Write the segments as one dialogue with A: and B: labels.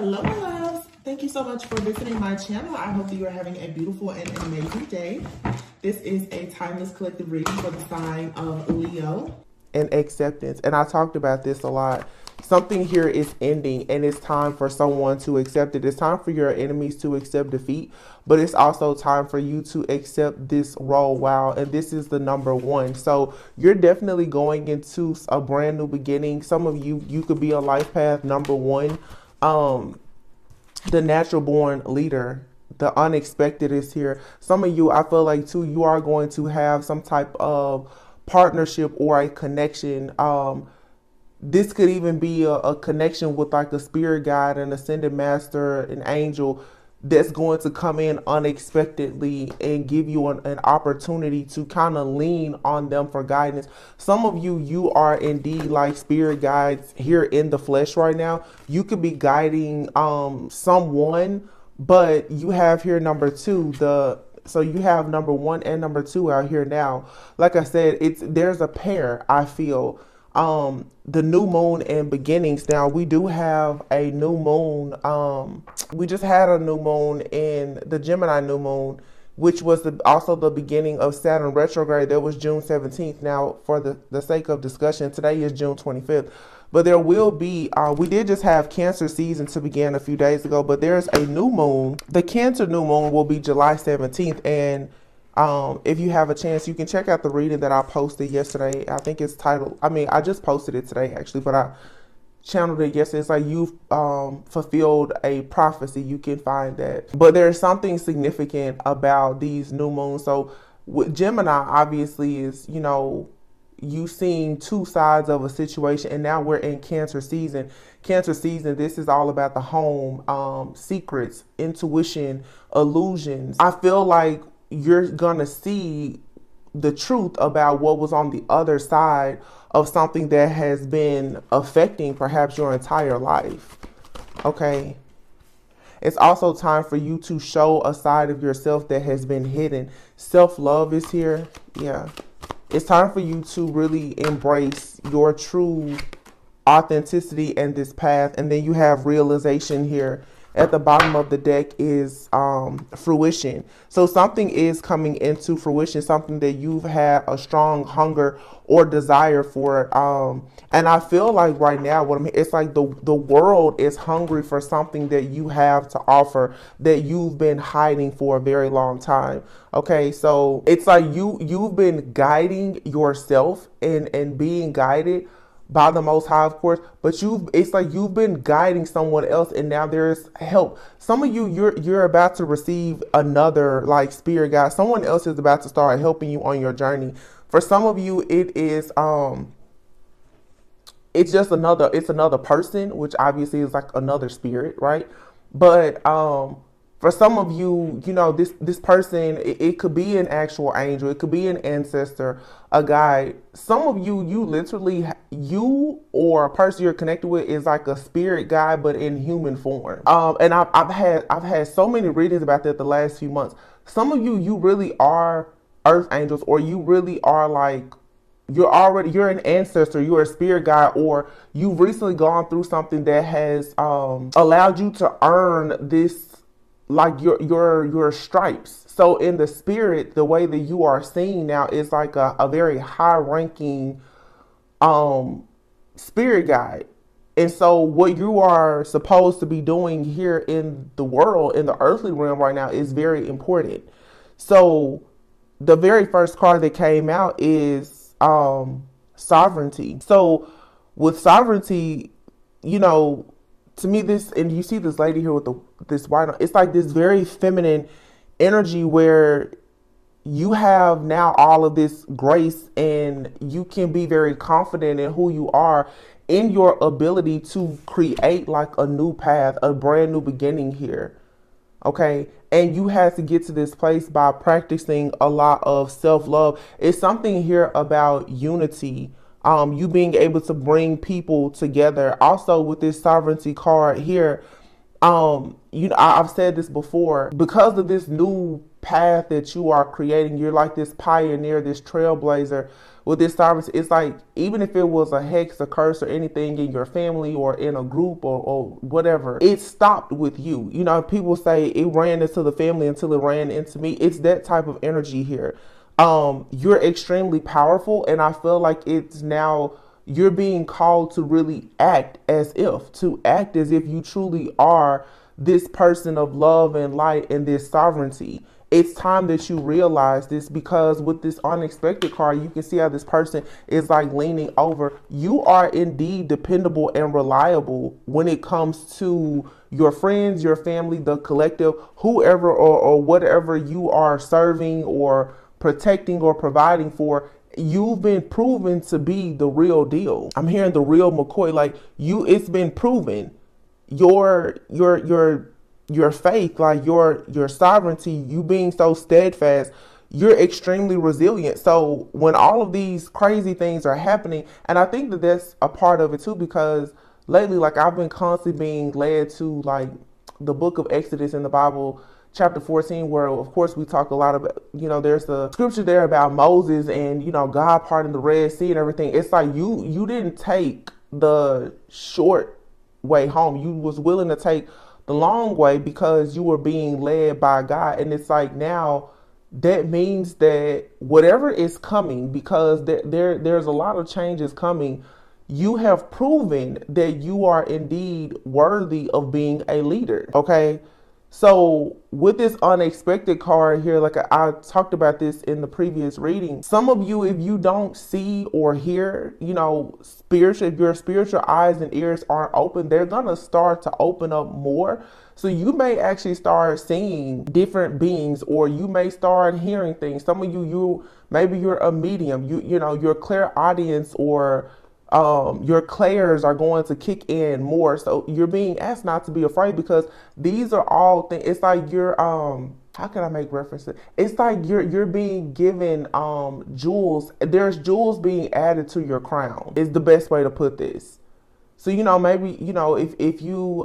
A: Hello, my loves. Thank you so much for visiting my channel. I hope that you are having a beautiful and amazing day. This is a timeless collective reading for the sign of Leo. And acceptance. And I talked about this a lot. Something here is ending and it's time for someone to accept it. It's time for your enemies to accept defeat, but it's also time for you to accept this role. Wow. And this is the number one. So you're definitely going into a brand new beginning. Some of you could be a life path number one. The natural born leader, the unexpected is here. Some of you, I feel like too, you are going to have some type of partnership or a connection. This could even be a connection with like a spirit guide, an ascended master, an angel that's going to come in unexpectedly and give you an opportunity to kind of lean on them for guidance. Some of you are indeed like spirit guides here in the flesh right now. You could be guiding someone, but you have here number two, so you have number one and number two out here now. Like I said, there's a pair, I feel. The new moon and beginnings. Now we do have a new moon. We just had a new moon in the Gemini new moon, which was also the beginning of Saturn retrograde. That was June 17th. Now, for the sake of discussion, today is June 25th. But there will be, we did just have Cancer season to begin a few days ago, but there's a new moon. The Cancer new moon will be July 17th. And if you have a chance, you can check out the reading that I posted yesterday. I think it's titled, I just posted it today actually, but I channeled it yesterday. It's like you've fulfilled a prophecy. You can find that. But there's something significant about these new moons. So with Gemini, obviously is, you seeing two sides of a situation, and now we're in Cancer season. Cancer season, this is all about the home, secrets, intuition, illusions. I feel like you're gonna see the truth about what was on the other side of something that has been affecting perhaps your entire life. Okay. It's also time for you to show a side of yourself that has been hidden. Self-love is here. Yeah. It's time for you to really embrace your true authenticity and this path. And then you have realization here. At the bottom of the deck is fruition. So something is coming into fruition, something that you've had a strong hunger or desire for. And I feel like right now, it's like the world is hungry for something that you have to offer that you've been hiding for a very long time. Okay, so it's like you've been guiding yourself and being guided by the Most High, of course, but it's like you've been guiding someone else, and now there's help. Some of you, you're about to receive another like spirit guide. Someone else is about to start helping you on your journey. For some of you, it is it's just another person, which obviously is like another spirit, right? But for some of you, this person, it could be an actual angel. It could be an ancestor, a guide. Some of you, you or a person you're connected with is like a spirit guide, but in human form. And I've had so many readings about that the last few months. Some of you really are earth angels, or you really are like, you're an ancestor, you're a spirit guide, or you've recently gone through something that has allowed you to earn this, like your stripes. So in the spirit, the way that you are seeing now is like a very high ranking spirit guide. And so what you are supposed to be doing here in the world, in the earthly realm right now, is very important. So the very first card that came out is sovereignty. So with sovereignty, to me, and you see this lady here with this white, it's like this very feminine energy where you have now all of this grace, and you can be very confident in who you are, in your ability to create like a new path, a brand new beginning here. Okay. And you had to get to this place by practicing a lot of self-love. It's something here about unity. You being able to bring people together. Also with this sovereignty card here, I've said this before, because of this new path that you are creating. You're like this pioneer, this trailblazer with this sovereignty. It's like, even if it was a hex, a curse, or anything in your family or in a group or whatever, it stopped with you. You know, people say it ran into the family until it ran into me. It's that type of energy here. You're extremely powerful, and I feel like it's now you're being called to really act as if you truly are this person of love and light and this sovereignty. It's time that you realize this, because with this unexpected card, you can see how this person is like leaning over. You are indeed dependable and reliable when it comes to your friends, your family, the collective, whoever or whatever you are serving or protecting or providing for. You've been proven to be the real deal. I'm hearing the real McCoy, like it's been proven. Your faith, like your sovereignty, you being so steadfast, you're extremely resilient. So when all of these crazy things are happening, and I think that that's a part of it too, because lately, like, I've been constantly being led to like the book of Exodus in the Bible, chapter 14, where of course we talk a lot about, you know, there's the scripture there about Moses and, you know, God parting the Red Sea and everything. It's like you didn't take the short way home. You was willing to take the long way because you were being led by God. And it's like, now that means that whatever is coming, because there's a lot of changes coming, you have proven that you are indeed worthy of being a leader. Okay. So with this unexpected card here, like I talked about this in the previous reading, some of you, if you don't see or hear, you know, if your spiritual eyes and ears aren't open, they're going to start to open up more. So you may actually start seeing different beings, or you may start hearing things. Some of you maybe you're a medium, you know, your clairaudience or your clairs are going to kick in more. So you're being asked not to be afraid, because these are all things. It's like you're, how can I make references? It's like you're being given jewels. There's jewels being added to your crown is the best way to put this. So, you know, maybe, you know, if you,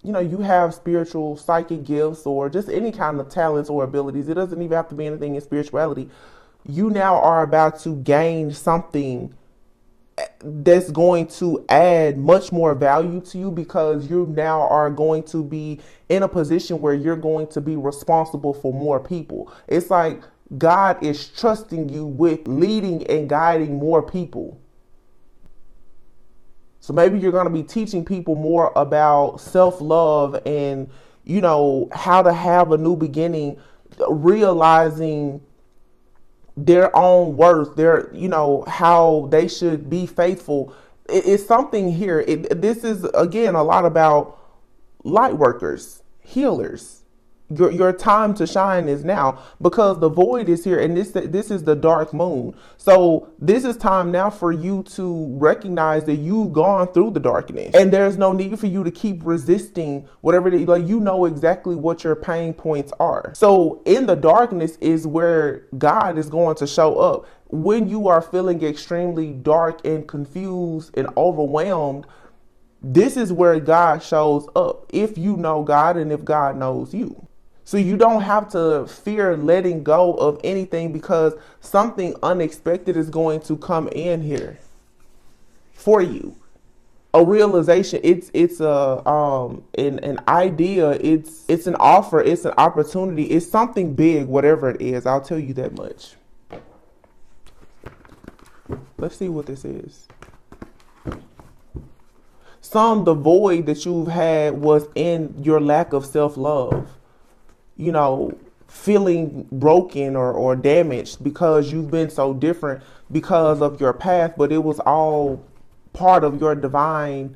A: you know, you have spiritual psychic gifts or just any kind of talents or abilities, it doesn't even have to be anything in spirituality. You now are about to gain something that's going to add much more value to you, because you now are going to be in a position where you're going to be responsible for more people. It's like God is trusting you with leading and guiding more people. So maybe you're going to be teaching people more about self-love and, you know, how to have a new beginning, realizing their own worth, their, you know, how they should be faithful. It's something here. This is, again, a lot about light workers, healers. Your time to shine is now, because the void is here, and this is the dark moon. So this is time now for you to recognize that you've gone through the darkness, and there's no need for you to keep resisting whatever it is. Like, you know exactly what your pain points are. So in the darkness is where God is going to show up. When you are feeling extremely dark and confused and overwhelmed, this is where God shows up, if you know God and if God knows you. So you don't have to fear letting go of anything, because something unexpected is going to come in here for you. A realization, it's an idea, it's an offer, it's an opportunity, it's something big, whatever it is. I'll tell you that much. Let's see what this is. The void that you've had was in your lack of self-love. You know, feeling broken or damaged because you've been so different because of your path, but it was all part of your divine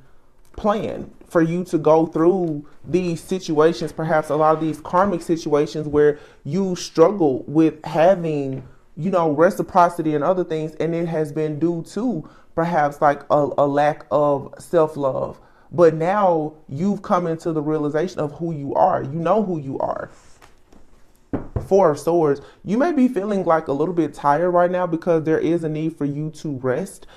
A: plan for you to go through these situations, perhaps a lot of these karmic situations where you struggle with having, you know, reciprocity and other things, and it has been due to perhaps like a lack of self-love. But now you've come into the realization of who you are. You know who you are. Four of Swords. You may be feeling like a little bit tired right now, because there is a need for you to rest.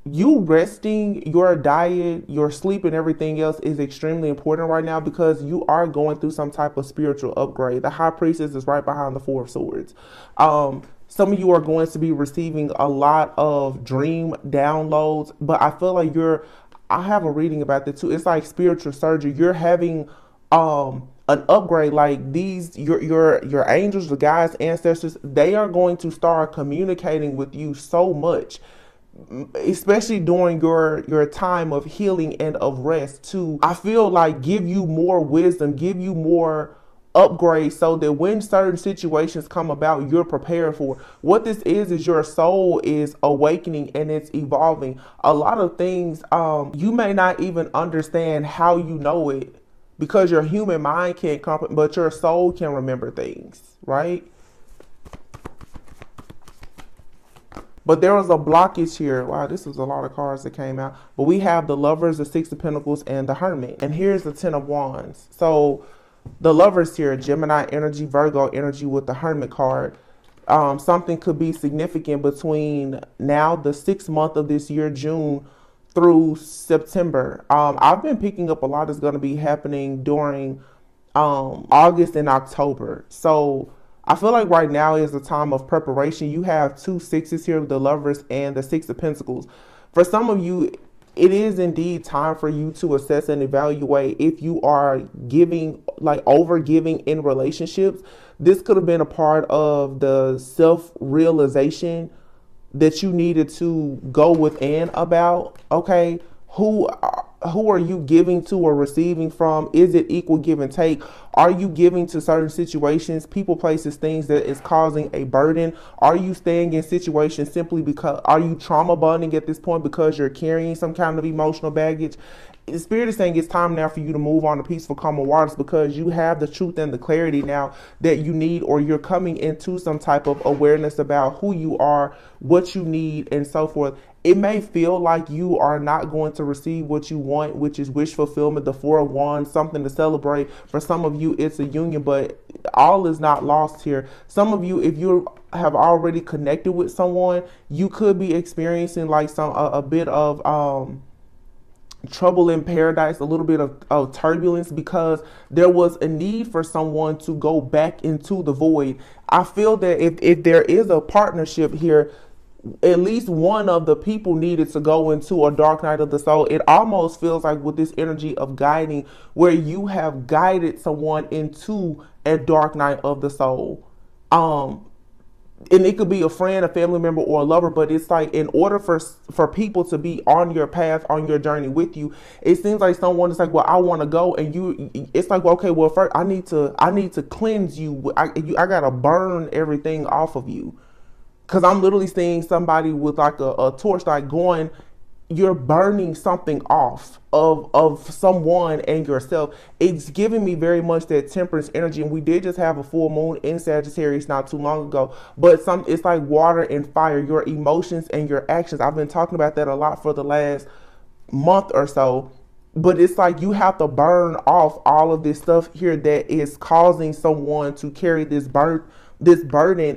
A: you resting, your diet, your sleep, and everything else is extremely important right now because you are going through some type of spiritual upgrade. The high priestess is right behind the four of swords. Some of you are going to be receiving a lot of dream downloads, but I feel like I have a reading about that too. It's like spiritual surgery. You're having an upgrade. Like these your angels, the guides, ancestors, they are going to start communicating with you so much, especially during your time of healing and of rest, to, I feel like, give you more wisdom, give you more upgrade, so that when certain situations come about, you're prepared for. What this is your soul is awakening and it's evolving. A lot of things, you may not even understand how you know it, because your human mind can't comprehend, but your soul can remember things, right? But there was a blockage here. Wow, this is a lot of cards that came out. But we have the Lovers, the Six of Pentacles, and the Hermit. And here's the Ten of Wands. So the Lovers here, Gemini energy, Virgo energy with the Hermit card. Something could be significant between now, the 6th month of this year, June, through September. I've been picking up a lot is going to be happening during August and October. So I feel like right now is the time of preparation. You have 2 sixes here, the Lovers and the Six of Pentacles. For some of you, it is indeed time for you to assess and evaluate if you are giving, like over giving in relationships. This could have been a part of the self-realization that you needed to go within about. Okay, who are you giving to or receiving from? Is it equal give and take? Are you giving to certain situations, people, places, things that is causing a burden? Are you staying in situations simply because, are you trauma bonding at this point because you're carrying some kind of emotional baggage? The Spirit is saying it's time now for you to move on to peaceful, calmer waters, because you have the truth and the clarity now that you need, or you're coming into some type of awareness about who you are, what you need, and so forth. It may feel like you are not going to receive what you want, which is wish fulfillment, the Four of Wands, something to celebrate. For some of you, it's a union, but all is not lost here. Some of you, if you have already connected with someone, you could be experiencing like a bit of trouble in paradise, a little bit of turbulence, because there was a need for someone to go back into the void. I feel that if there is a partnership here, at least one of the people needed to go into a dark night of the soul. It almost feels like with this energy of guiding, where you have guided someone into a dark night of the soul. And it could be a friend, a family member, or a lover, but it's like, in order for people to be on your path, on your journey with you, it seems like someone is like, well, I want to go, and it's like, well, okay, well, first I need to cleanse you. I gotta burn everything off of you. Because I'm literally seeing somebody with like a torchlight going, you're burning something off of someone and yourself. It's giving me very much that Temperance energy. And we did just have a full moon in Sagittarius not too long ago. But it's like water and fire, your emotions and your actions. I've been talking about that a lot for the last month or so. But it's like you have to burn off all of this stuff here that is causing someone to carry this burden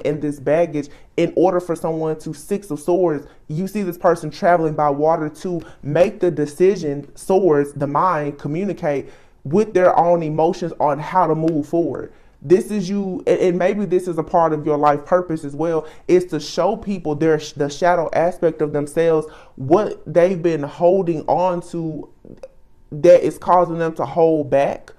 A: and this baggage, in order for someone to, Six of Swords, you see this person traveling by water to make the decision, swords, the mind, communicate with their own emotions on how to move forward. This is you, and maybe this is a part of your life purpose as well, is to show people the shadow aspect of themselves, what they've been holding on to that is causing them to hold back,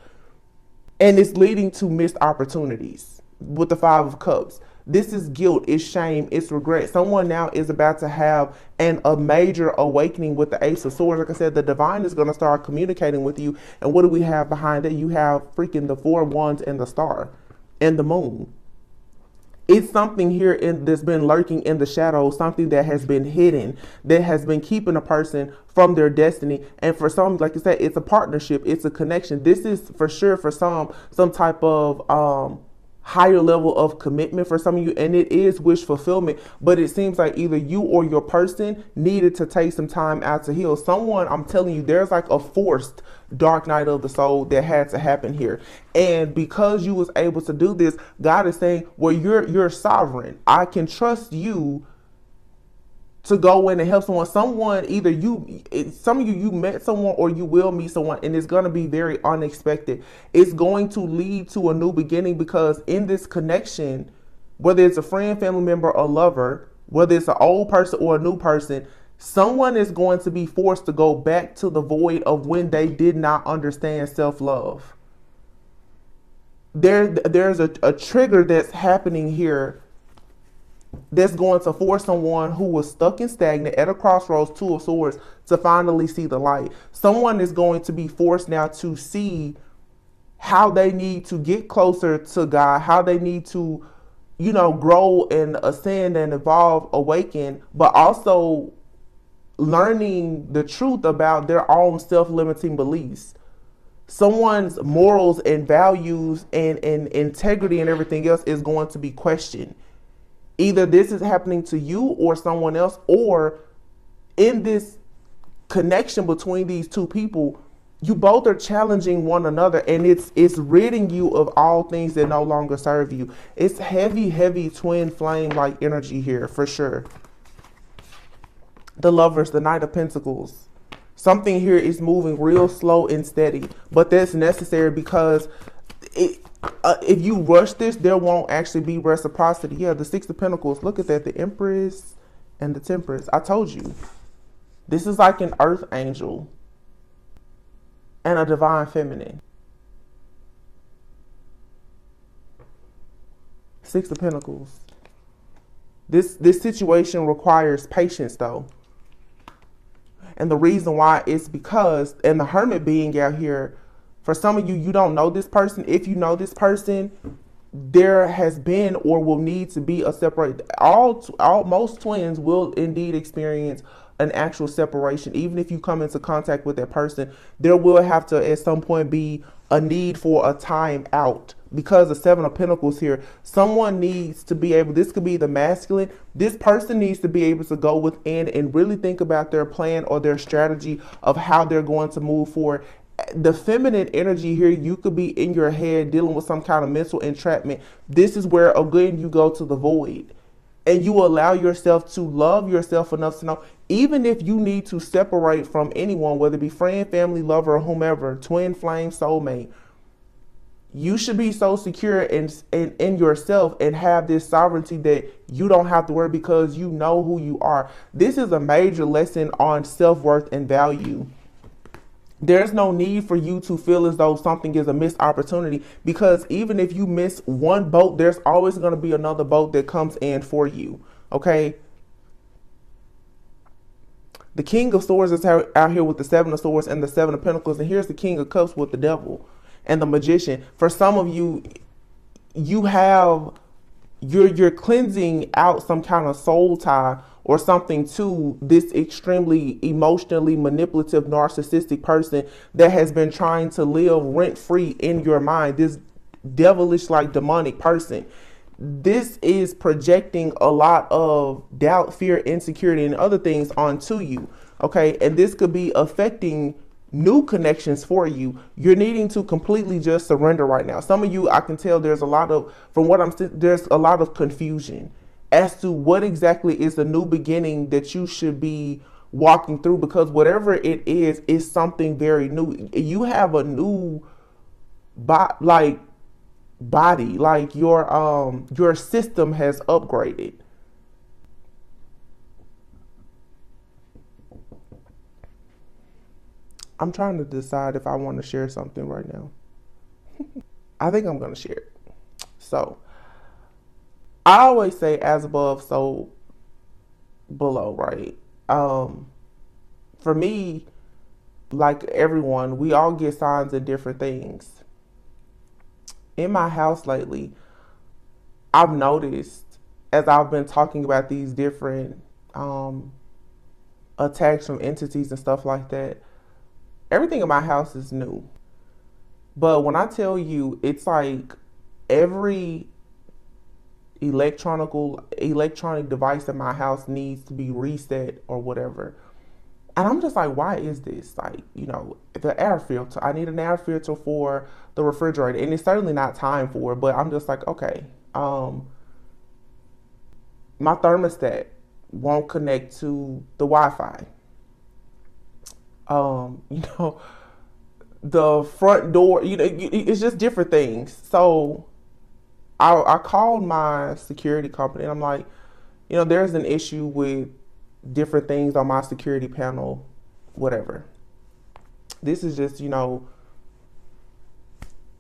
A: and it's leading to missed opportunities. With the Five of Cups, this is guilt, it's shame, it's regret. Someone now is about to have a major awakening with the Ace of Swords. Like I said, the divine is going to start communicating with you. And what do we have behind it? You have freaking the Four of Wands and the Star and the Moon. It's something here that's been lurking in the shadows, something that has been hidden, that has been keeping a person from their destiny. And for some, like I said, it's a partnership, it's a connection. This is for sure for some type of higher level of commitment for some of you, and it is wish fulfillment. But it seems like either you or your person needed to take some time out to heal. Someone, I'm telling you, there's like a forced dark night of the soul that had to happen here, and because you was able to do this, God is saying, well, you're sovereign. I can trust you to go in and help someone. Either some of you met someone or you will meet someone, and it's going to be very unexpected. It's going to lead to a new beginning, because in this connection, whether it's a friend, family member, or lover, whether it's an old person or a new person, someone is going to be forced to go back to the void of when they did not understand self-love. There's a trigger that's happening here that's going to force someone who was stuck and stagnant at a crossroads, Two of Swords, to finally see the light. Someone is going to be forced now to see how they need to get closer to God, how they need to, grow and ascend and evolve, awaken, but also learning the truth about their own self-limiting beliefs. Someone's morals and values and integrity and everything else is going to be questioned. Either this is happening to you or someone else, or in this connection between these two people, you both are challenging one another, and it's ridding you of all things that no longer serve you. It's heavy twin flame like energy here for sure. The Lovers, the Knight of Pentacles. Something here is moving real slow and steady, but that's necessary, because if you rush this, there won't actually be reciprocity. Yeah, the Six of Pentacles. Look at that. The Empress and the Temperance. I told you. This is like an earth angel and a divine feminine. Six of Pentacles. This situation requires patience, though. And the reason why is because, and the Hermit being out here, for some of you, you don't know this person. If you know this person, there has been or will need to be a separate. Most twins will indeed experience an actual separation. Even if you come into contact with that person, there will have to at some point be a need for a time out, because the Seven of Pentacles here, someone needs to be able, this could be the masculine, this person needs to be able to go within and really think about their plan or their strategy of how they're going to move forward. The feminine energy here, you could be in your head dealing with some kind of mental entrapment. This is where, again, you go to the void and you allow yourself to love yourself enough to know, even if you need to separate from anyone, whether it be friend, family, lover, or whomever, twin flame, soulmate, you should be so secure in yourself and have this sovereignty that you don't have to worry, because you know who you are. This is a major lesson on self-worth and value. There's no need for you to feel as though something is a missed opportunity, because even if you miss one boat, there's always going to be another boat that comes in for you. Okay. The King of Swords is out here with the Seven of Swords and the Seven of Pentacles. And here's the King of Cups with the Devil and the Magician. For some of you, you're cleansing out some kind of soul tie or something to this extremely emotionally manipulative, narcissistic person that has been trying to live rent-free in your mind. This devilish, like demonic person. This is projecting a lot of doubt, fear, insecurity, and other things onto you. Okay, and this could be affecting new connections for you. You're needing to completely just surrender right now. Some of you, I can tell there's a lot of, there's a lot of confusion as to what exactly is the new beginning that you should be walking through, because whatever it is something very new. You have a new body, like your system has upgraded. I'm trying to decide if I want to share something right now. I think I'm going to share it. So, I always say as above, so below, right? For me, like everyone, we all get signs of different things. In my house lately, I've noticed, as I've been talking about these different attacks from entities and stuff like that, everything in my house is new. But when I tell you, it's like every electronic device in my house needs to be reset or whatever. And I'm just like, why is this? Like, the air filter. I need an air filter for the refrigerator. And it's certainly not time for it, but I'm just like, okay. My thermostat. won't connect to the Wi-Fi. You know, the front door, you know, it's just different things. So I called my security company and I'm like, you know, there's an issue with different things on my security panel, whatever. This is just, you know,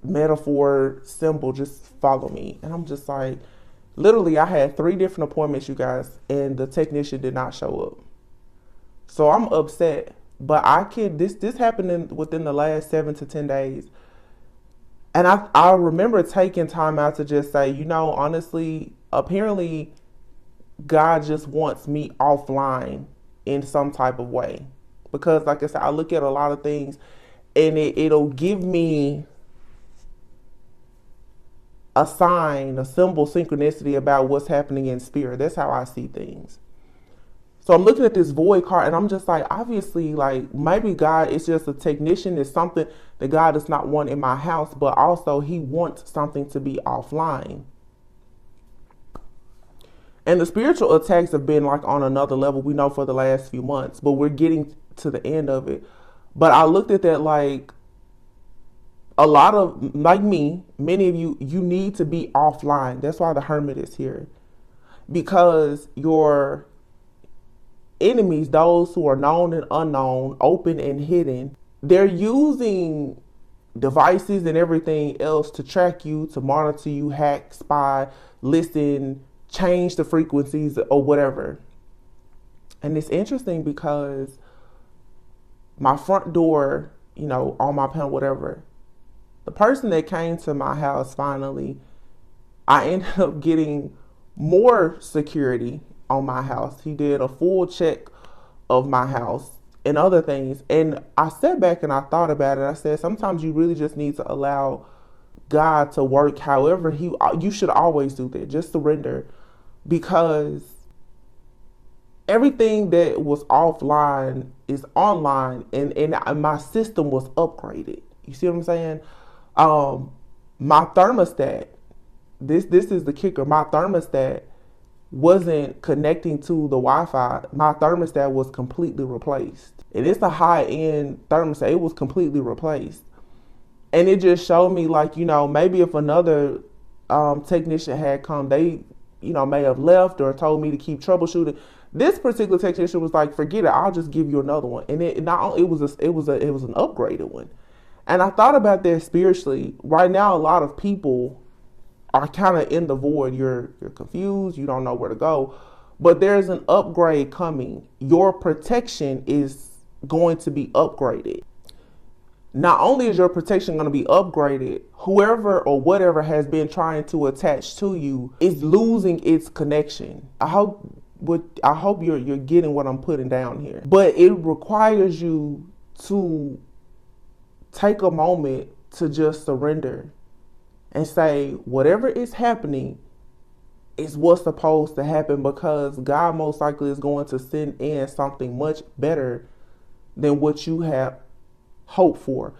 A: metaphor, symbol, just follow me. And I'm just like, literally, I had 3 different appointments, you guys, and the technician did not show up. So I'm upset, but this happened within the last 7 to 10 days. And I remember taking time out to just say, you know, honestly, apparently God just wants me offline in some type of way. Because like I said, I look at a lot of things and it'll give me a sign, a symbol, synchronicity about what's happening in spirit. That's how I see things. So I'm looking at this void card and I'm just like, obviously, like maybe God is just a technician. It's something that God does not want in my house, but also he wants something to be offline. And the spiritual attacks have been like on another level, we know, for the last few months, but we're getting to the end of it. But I looked at that like a lot of, like me, many of you, you need to be offline. That's why the hermit is here. Because your enemies, those who are known and unknown, open and hidden, they're using devices and everything else to track you, to monitor you, hack, spy, listen, change the frequencies or whatever. And it's interesting because my front door, you know, on my panel, whatever, the person that came to my house finally, I ended up getting more security on my house. He did a full check of my house and other things. And I sat back and I thought about it. I said, sometimes you really just need to allow God to work however you should always do that. Just surrender, because everything that was offline is online, and my system was upgraded. You see what I'm saying? My thermostat, this is the kicker. My thermostat wasn't connecting to the Wi-Fi. My thermostat was completely replaced. And it's a high-end thermostat. It was completely replaced. And it just showed me, like, you know, maybe if another technician had come, they, you know, may have left or told me to keep troubleshooting. This particular technician was like, forget it, I'll just give you another one. And it was an upgraded one. And I thought about that spiritually. Right now, a lot of people are kind of in the void. You're confused. You don't know where to go. But there's an upgrade coming. Your protection is going to be upgraded. Not only is your protection going to be upgraded, whoever or whatever has been trying to attach to you is losing its connection. I hope you're getting what I'm putting down here. But it requires you to take a moment to just surrender and say, whatever is happening is what's supposed to happen, because God most likely is going to send in something much better than what you have hoped for.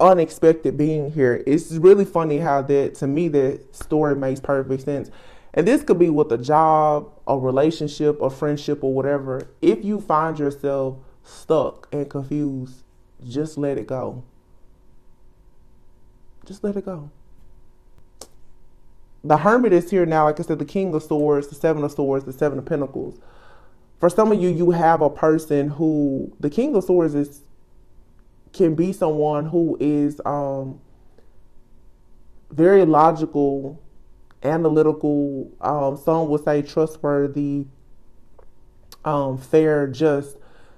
A: Unexpected being here. It's really funny how that, to me, that story makes perfect sense. And this could be with a job, a relationship, a friendship, or whatever. If you find yourself stuck and confused, just let it go. Just let it go. The hermit is here now. Like I said, the king of swords, the 7 of swords, the 7 of pentacles. For some of you, you have a person who, the king of swords can be someone who is very logical, analytical, some would say trustworthy, fair, just.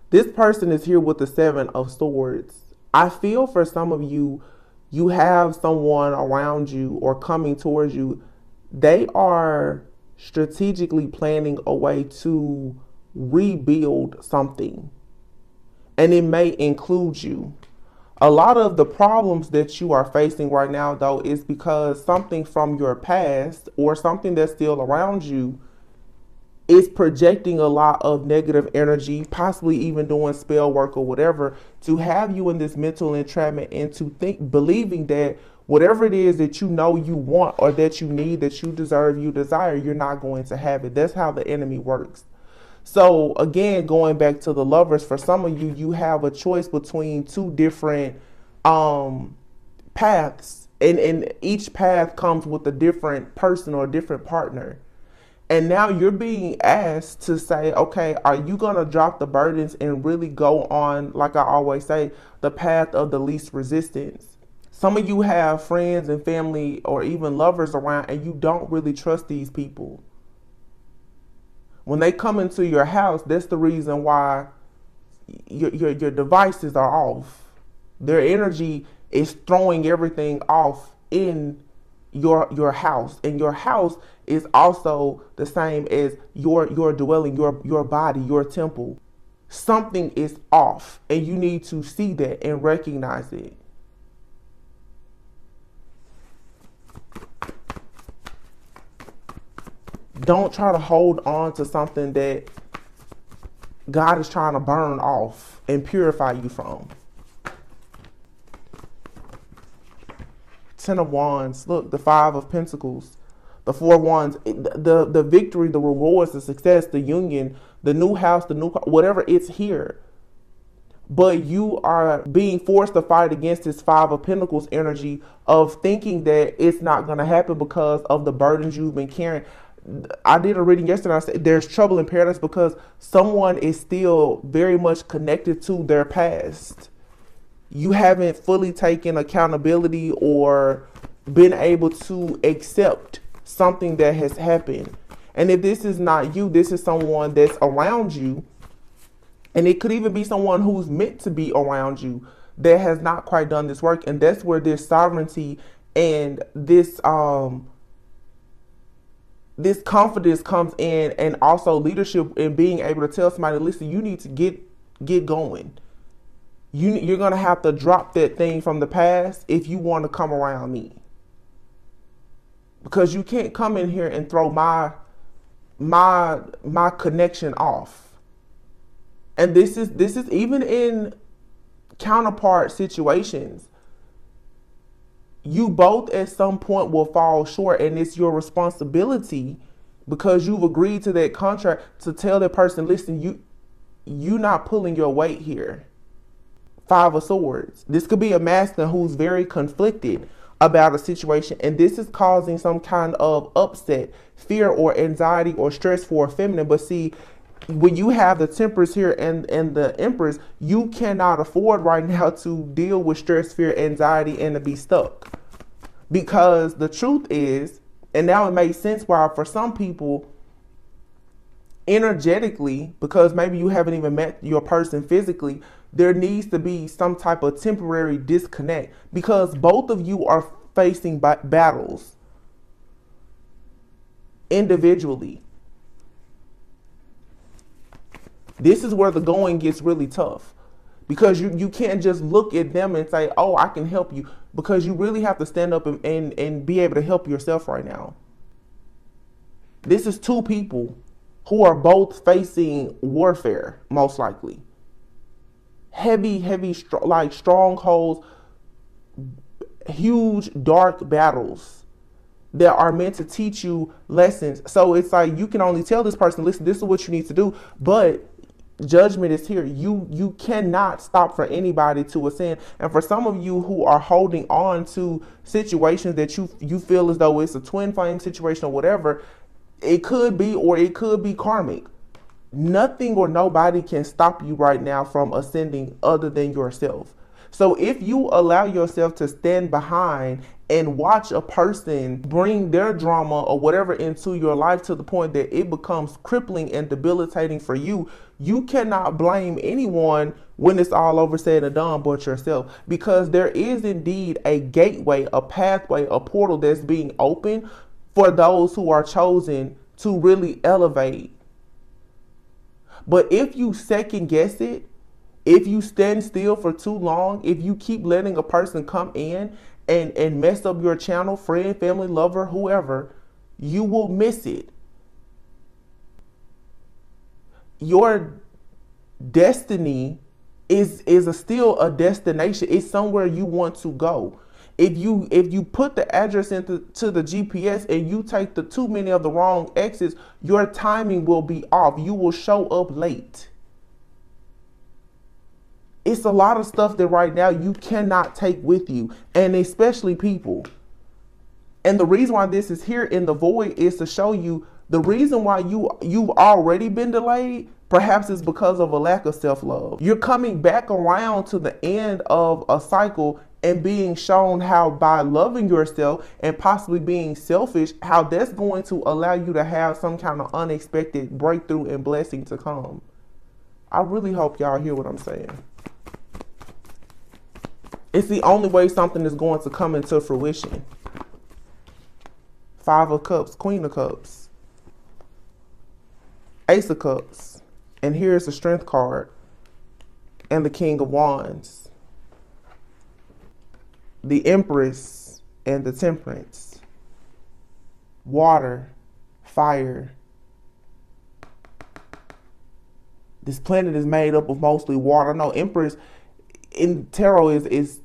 A: This person is here with the 7 of swords. I feel for some of you, you have someone around you or coming towards you. They are strategically planning a way to rebuild something. And it may include you. A lot of the problems that you are facing right now, though, is because something from your past or something that's still around you is projecting a lot of negative energy, possibly even doing spell work or whatever, to have you in this mental entrapment and to believing that whatever it is that you know you want or that you need, that you deserve, you desire, you're not going to have it. That's how the enemy works. So again, going back to the lovers, for some of you, you have a choice between two different paths, and each path comes with a different person or a different partner. And now you're being asked to say, okay, are you going to drop the burdens and really go on, like I always say, the path of the least resistance? Some of you have friends and family or even lovers around, and you don't really trust these people. When they come into your house, that's the reason why your devices are off. Their energy is throwing everything off in your house, and your house is also the same as your dwelling, your body, your temple. Something is off, and you need to see that and recognize it. Don't try to hold on to something that God is trying to burn off and purify you from. Ten of Wands. Look, the Five of Pentacles, the Four of Wands, the victory, the rewards, the success, the union, the new house, the new car, whatever, it's here. But you are being forced to fight against this Five of Pentacles energy of thinking that it's not going to happen because of the burdens you've been carrying. I did a reading yesterday. I said there's trouble in paradise because someone is still very much connected to their past. You haven't fully taken accountability or been able to accept something that has happened. And if this is not you, this is someone that's around you. And it could even be someone who's meant to be around you that has not quite done this work. And that's where this sovereignty and this confidence comes in, and also leadership in being able to tell somebody, listen, you need to get going. You're going to have to drop that thing from the past if you want to come around me. Because you can't come in here and throw my connection off. And this is even in counterpart situations. You both at some point will fall short, and it's your responsibility, because you've agreed to that contract, to tell that person, listen, you're not pulling your weight here. Five of Swords. This could be a masculine who's very conflicted about a situation, and this is causing some kind of upset, fear, or anxiety or stress for a feminine. But see, when you have the Temperance here and the Empress, you cannot afford right now to deal with stress, fear, anxiety, and to be stuck. Because the truth is, and now it makes sense why for some people, energetically, because maybe you haven't even met your person physically, there needs to be some type of temporary disconnect, because both of you are facing battles individually. This is where the going gets really tough, because you can't just look at them and say, oh, I can help you, because you really have to stand up and be able to help yourself right now. This is two people who are both facing warfare, most likely. Heavy, like strongholds, huge, dark battles that are meant to teach you lessons. So it's like you can only tell this person, listen, this is what you need to do, but judgment is here. You cannot stop for anybody to ascend. And for some of you who are holding on to situations that you feel as though it's a twin flame situation or whatever, it could be, or it could be karmic. Nothing or nobody can stop you right now from ascending other than yourself. So if you allow yourself to stand behind and watch a person bring their drama or whatever into your life to the point that it becomes crippling and debilitating for you, you cannot blame anyone when it's all over said and done but yourself. Because there is indeed a gateway, a pathway, a portal that's being opened for those who are chosen to really elevate. But if you second guess it, if you stand still for too long, if you keep letting a person come in and mess up your channel, friend, family, lover, whoever, you will miss it. Your destiny is still a destination. It's somewhere you want to go. If you put the address into the GPS and you take the too many of the wrong exits, your timing will be off. You will show up late. It's a lot of stuff that right now you cannot take with you, and especially people. And the reason why this is here in the void is to show you the reason why you've already been delayed. Perhaps it's because of a lack of self-love. You're coming back around to the end of a cycle and being shown how by loving yourself and possibly being selfish, how that's going to allow you to have some kind of unexpected breakthrough and blessing to come. I really hope y'all hear what I'm saying. It's the only way something is going to come into fruition. 5 of Cups, Queen of Cups, Ace of Cups, and here's the Strength card, and the King of Wands, the Empress, and the Temperance, water, fire. This planet is made up of mostly water. No, Empress in tarot is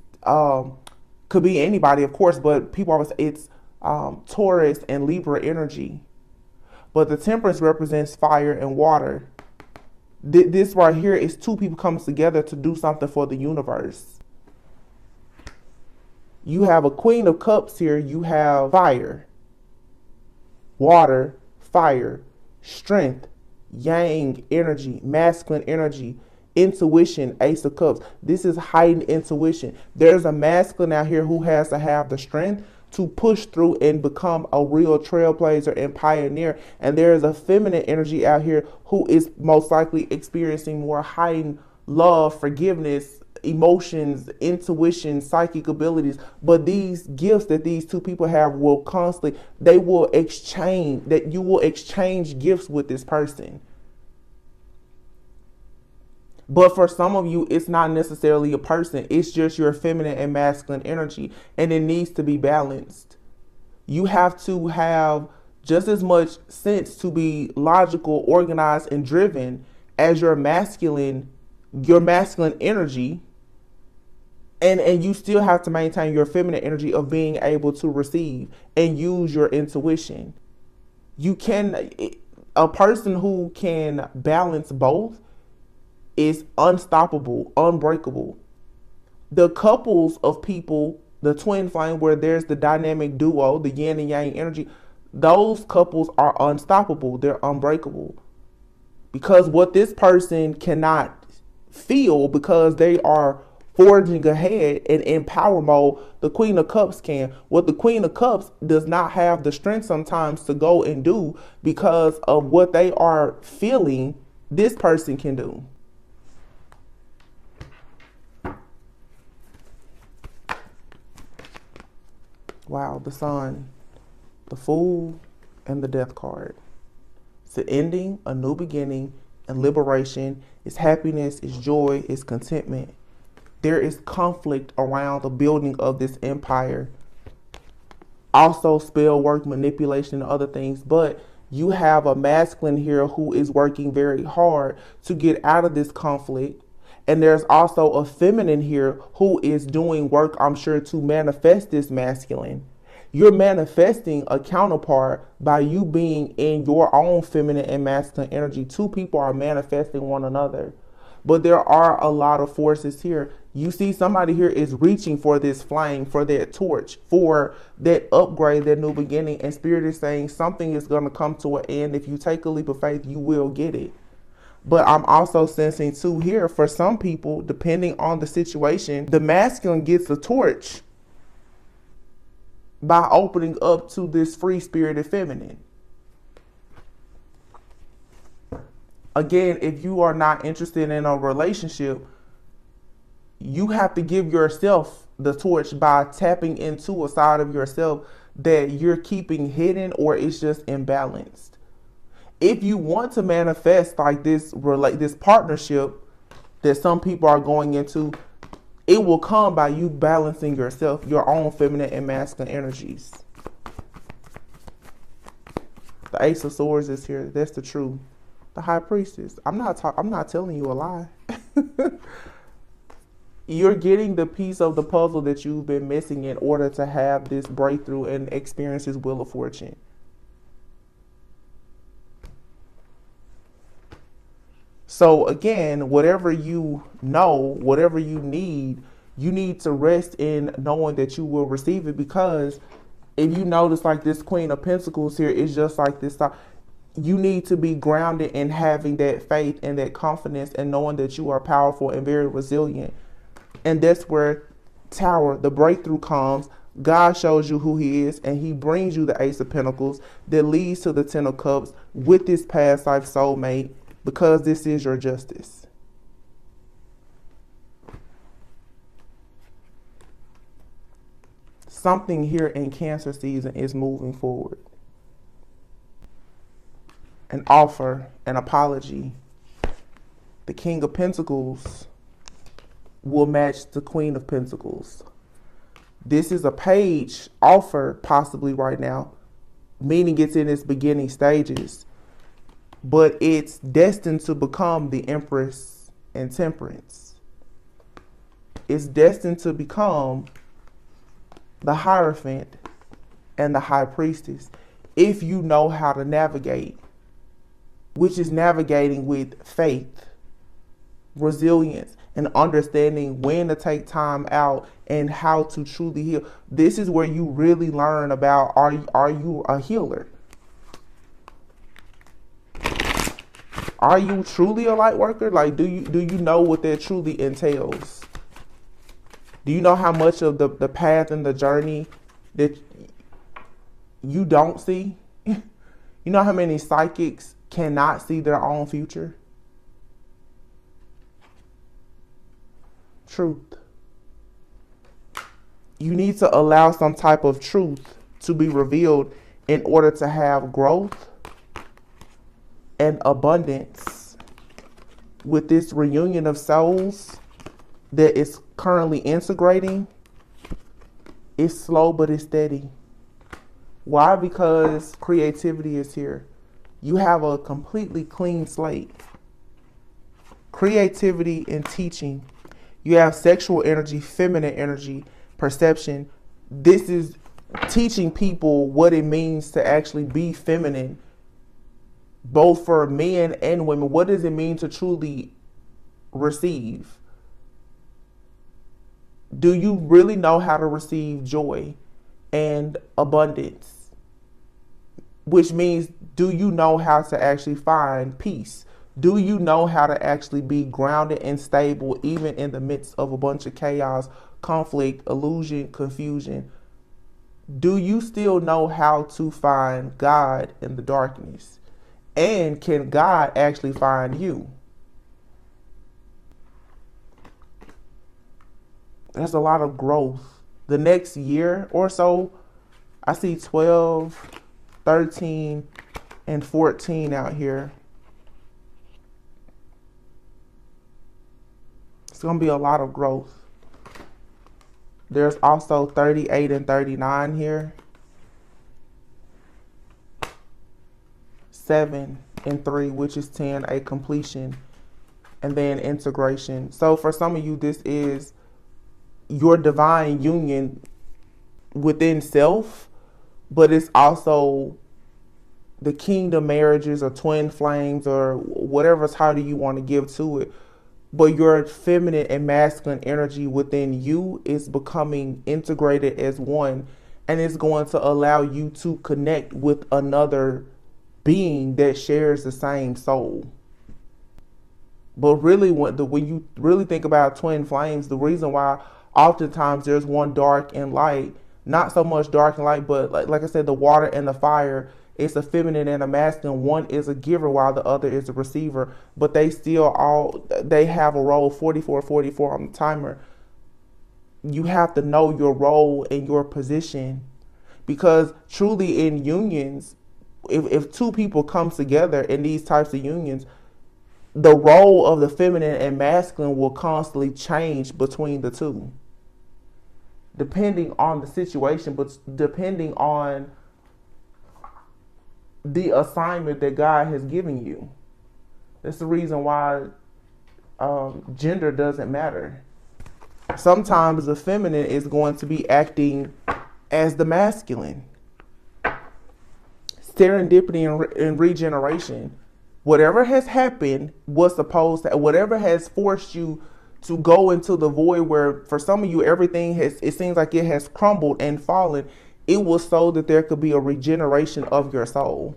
A: could be anybody, of course, but people always say it's Taurus and Libra energy. But the Temperance represents fire and water. This right here is two people coming together to do something for the universe. You have a Queen of Cups here. You have fire, water, fire, strength, yang energy, masculine energy, intuition, Ace of Cups. This is heightened intuition. There's a masculine out here who has to have the strength to push through and become a real trailblazer and pioneer. And there is a feminine energy out here who is most likely experiencing more heightened love, forgiveness, emotions, intuition, psychic abilities. But these gifts that these two people have will constantly, they will exchange, that you will exchange gifts with this person. But for some of you, it's not necessarily a person. It's just your feminine and masculine energy. And it needs to be balanced. You have to have just as much sense to be logical, organized, and driven as your masculine energy. And you still have to maintain your feminine energy of being able to receive and use your intuition. A person who can balance both is unstoppable, unbreakable. The couples of people, the twin flame, where there's the dynamic duo, the yin and yang energy, those couples are unstoppable. They're unbreakable. Because what this person cannot feel, because they are forging ahead and in power mode, the Queen of Cups can. What the Queen of Cups does not have the strength sometimes to go and do because of what they are feeling, this person can do. Wow, the Sun, the Fool, and the Death card. It's an ending, a new beginning, and liberation. It's happiness, it's joy, it's contentment. There is conflict around the building of this empire. Also spell work, manipulation, and other things. But you have a masculine here who is working very hard to get out of this conflict. And there's also a feminine here who is doing work, I'm sure, to manifest this masculine. You're manifesting a counterpart by you being in your own feminine and masculine energy. Two people are manifesting one another. But there are a lot of forces here. You see somebody here is reaching for this flame, for that torch, for that upgrade, that new beginning. And Spirit is saying something is going to come to an end. If you take a leap of faith, you will get it. But I'm also sensing too here, for some people, depending on the situation, the masculine gets the torch by opening up to this free-spirited feminine. Again, if you are not interested in a relationship, you have to give yourself the torch by tapping into a side of yourself that you're keeping hidden or it's just imbalanced. If you want to manifest like this partnership that some people are going into, it will come by you balancing yourself, your own feminine and masculine energies. The Ace of Swords is here. That's the truth. The High Priestess. I'm not telling you a lie. You're getting the piece of the puzzle that you've been missing in order to have this breakthrough and experience this wheel of fortune. So again, whatever you know, whatever you need to rest in knowing that you will receive it, because if you notice, like this Queen of Pentacles here is just like this. You need to be grounded in having that faith and that confidence and knowing that you are powerful and very resilient. And that's where Tower, the breakthrough comes. God shows you who he is, and he brings you the Ace of Pentacles that leads to the Ten of Cups with this past life soulmate, because this is your justice. Something here in Cancer season is moving forward. An offer, an apology. The King of Pentacles will match the Queen of Pentacles. This is a page offer possibly right now, meaning it's in its beginning stages, but it's destined to become the Empress and Temperance. It's destined to become the Hierophant and the High Priestess, if you know how to navigate, which is navigating with faith, resilience, and understanding when to take time out and how to truly heal. This is where you really learn about, are you a healer? Are you truly a light worker? Like, do you know what that truly entails? Do you know how much of the path and the journey that you don't see? You know how many psychics cannot see their own future? Truth. You need to allow some type of truth to be revealed in order to have growth and abundance with this reunion of souls that is currently integrating. It's slow, but it's steady. Why? Because creativity is here. You have a completely clean slate. Creativity and teaching. You have sexual energy, feminine energy, perception. This is teaching people what it means to actually be feminine, both for men and women. What does it mean to truly receive? Do you really know how to receive joy and abundance? Which means, do you know how to actually find peace? Do you know how to actually be grounded and stable even in the midst of a bunch of chaos, conflict, illusion, confusion? Do you still know how to find God in the darkness? And can God actually find you? There's a lot of growth. The next year or so, I see 12, 13, and 14 out here. It's going to be a lot of growth. There's also 38 and 39 here. 7 and 3, which is 10, a completion, and then integration. So for some of you, this is your divine union within self, but it's also the kingdom marriages or twin flames or whatever title you want to give to it. But your feminine and masculine energy within you is becoming integrated as one, and it's going to allow you to connect with another being that shares the same soul. But really, when you really think about twin flames, the reason why oftentimes there's one dark and light, not so much dark and light, but like I said, the water and the fire, it's a feminine and a masculine. One is a giver while the other is a receiver, but they have a role, 44 on the timer. You have to know your role and your position, because truly in unions, if two people come together in these types of unions, the role of the feminine and masculine will constantly change between the two, depending on the situation, but depending on the assignment that God has given you. That's the reason why gender doesn't matter. Sometimes the feminine is going to be acting as the masculine. Serendipity and regeneration. Whatever has happened was supposed to, whatever has forced you to go into the void where for some of you everything has, it seems like it has crumbled and fallen. It was so that there could be a regeneration of your soul.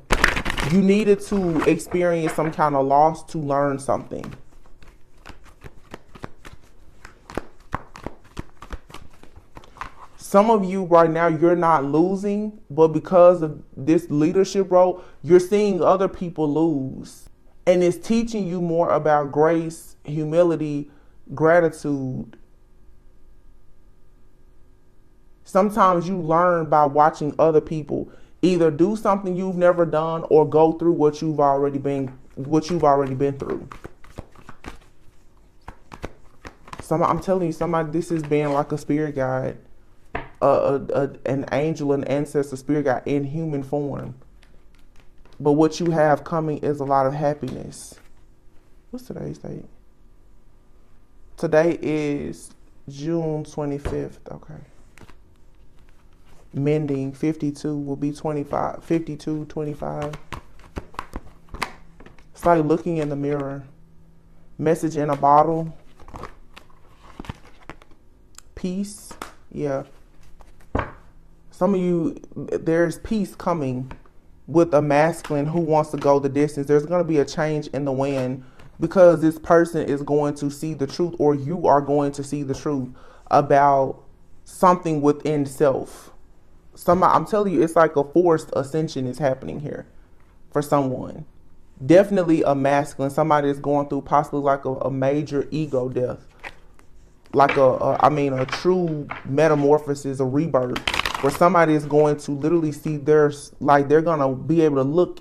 A: You needed to experience some kind of loss to learn something. Some of you right now, you're not losing, but because of this leadership role, you're seeing other people lose. And it's teaching you more about grace, humility, gratitude. Sometimes you learn by watching other people either do something you've never done or go through what you've already been through. I'm telling you, somebody, this is being like a spirit guide. An angel, an ancestor, spirit guide in human form. But what you have coming is a lot of happiness. What's today's date? Today is June 25th. Okay. Mending 52 will be 25. 52, 25. It's like looking in the mirror. Message in a bottle. Peace. Yeah. Some of you, there's peace coming with a masculine who wants to go the distance. There's going to be a change in the wind because this person is going to see the truth, or you are going to see the truth about something within self. I'm telling you, it's like a forced ascension is happening here for someone. Definitely a masculine. Somebody is going through possibly like a major ego death. Like a true metamorphosis, a rebirth. Where somebody is going to literally see they're going to be able to look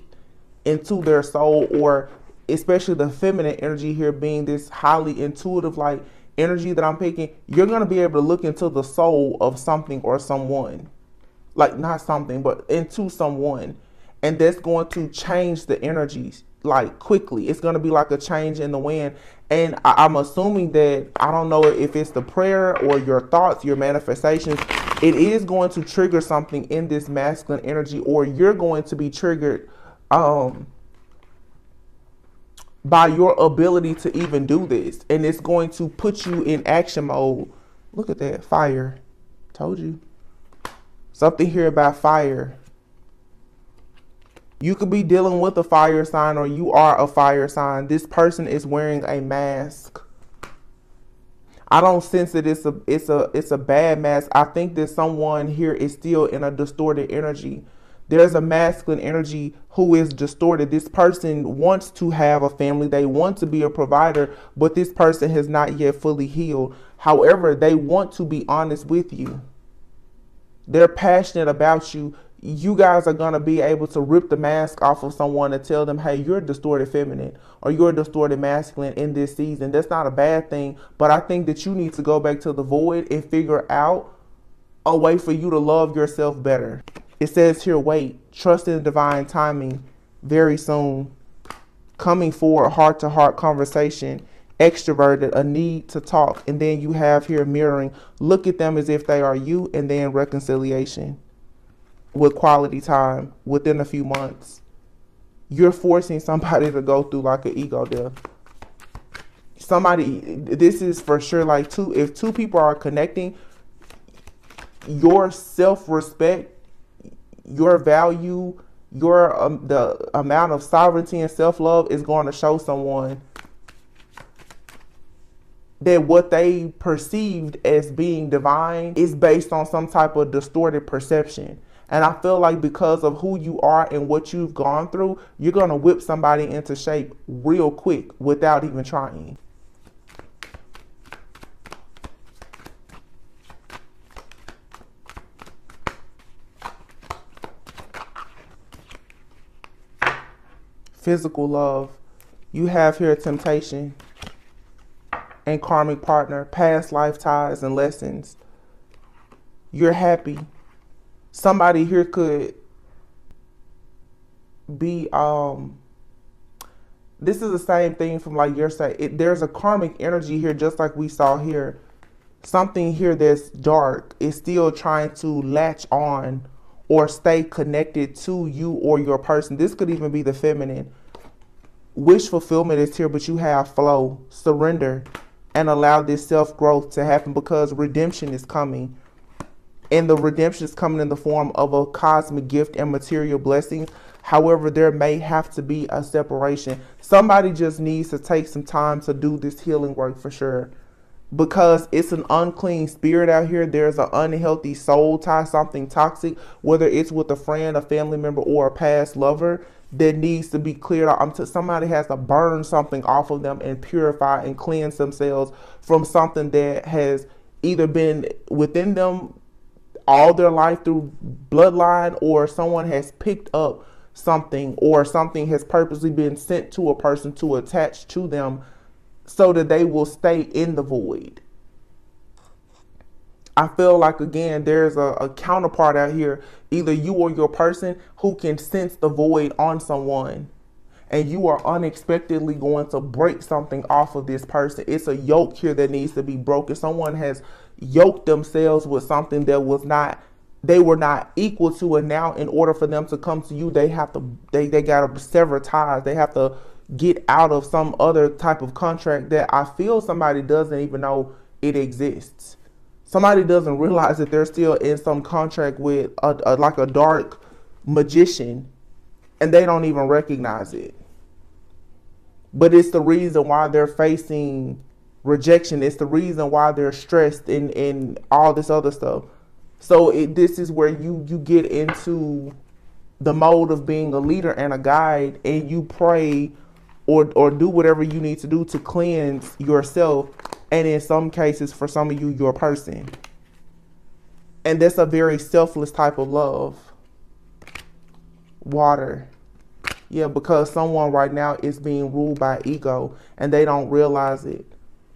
A: into their soul, or especially the feminine energy here being this highly intuitive like energy that I'm picking. You're going to be able to look into the soul of something or someone. Like not something, but into someone. And that's going to change the energies like quickly. It's going to be like a change in the wind. And I'm assuming that, I don't know if it's the prayer or your thoughts, your manifestations, it is going to trigger something in this masculine energy, or you're going to be triggered by your ability to even do this. And it's going to put you in action mode. Look at that, fire. Told you. Something here about fire. You could be dealing with a fire sign, or you are a fire sign. This person is wearing a mask. I don't sense that it's a bad mask. I think that someone here is still in a distorted energy. There's a masculine energy who is distorted. This person wants to have a family. They want to be a provider, but this person has not yet fully healed. However, they want to be honest with you. They're passionate about you. You guys are going to be able to rip the mask off of someone and tell them, hey, you're a distorted feminine or you're a distorted masculine in this season. That's not a bad thing. But I think that you need to go back to the void and figure out a way for you to love yourself better. It says here, wait, trust in divine timing very soon. Coming for a heart-to-heart conversation. Extroverted, a need to talk. And then you have here mirroring. Look at them as if they are you, and then reconciliation. With quality time within a few months. You're forcing somebody to go through like an ego death. This is for sure like if two people are connecting, your self-respect, your value, the amount of sovereignty and self-love is going to show someone that what they perceived as being divine is based on some type of distorted perception. And I feel like because of who you are and what you've gone through, you're going to whip somebody into shape real quick without even trying. Physical love. You have here temptation and karmic partner, past life ties and lessons. You're happy. Somebody here could be, this is the same thing from like your side. There's a karmic energy here, just like we saw here. something here that's dark is still trying to latch on or stay connected to you or your person. This could even be the feminine. Wish fulfillment is here, but you have flow, surrender, and allow this self-growth to happen, because redemption is coming. And the redemption is coming in the form of a cosmic gift and material blessing. However, there may have to be a separation. Somebody just needs to take some time to do this healing work for sure. Because it's an unclean spirit out here. There's an unhealthy soul tie, something toxic, whether it's with a friend, a family member, or a past lover, that needs to be cleared out. Somebody has to burn something off of them and purify and cleanse themselves from something that has either been within them all their life through bloodline, or someone has picked up something, or something has purposely been sent to a person to attach to them so that they will stay in the void. I feel like, again, there's a counterpart out here, either you or your person, who can sense the void on someone, and you are unexpectedly going to break something off of this person. It's a yoke here that needs to be broken. Someone has yoked themselves with something that they were not equal to, and now in order for them to come to you, they gotta sever ties. They have to get out of some other type of contract that I feel somebody doesn't even know it exists. Somebody doesn't realize that they're still in some contract with like a dark magician, and they don't even recognize it. But it's the reason why they're facing rejection. It's the reason why they're stressed and all this other stuff. So this is where you get into the mode of being a leader and a guide, and you pray or do whatever you need to do to cleanse yourself, and in some cases, for some of you, your person. And that's a very selfless type of love. Water. Yeah, because someone right now is being ruled by ego, and they don't realize it,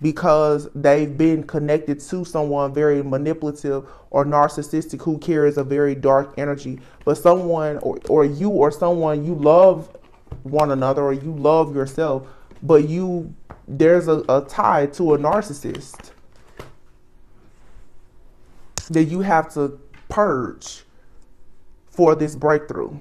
A: because they've been connected to someone very manipulative or narcissistic who carries a very dark energy. But someone or you or someone, you love one another, or you love yourself, but there's a tie to a narcissist that you have to purge for this breakthrough.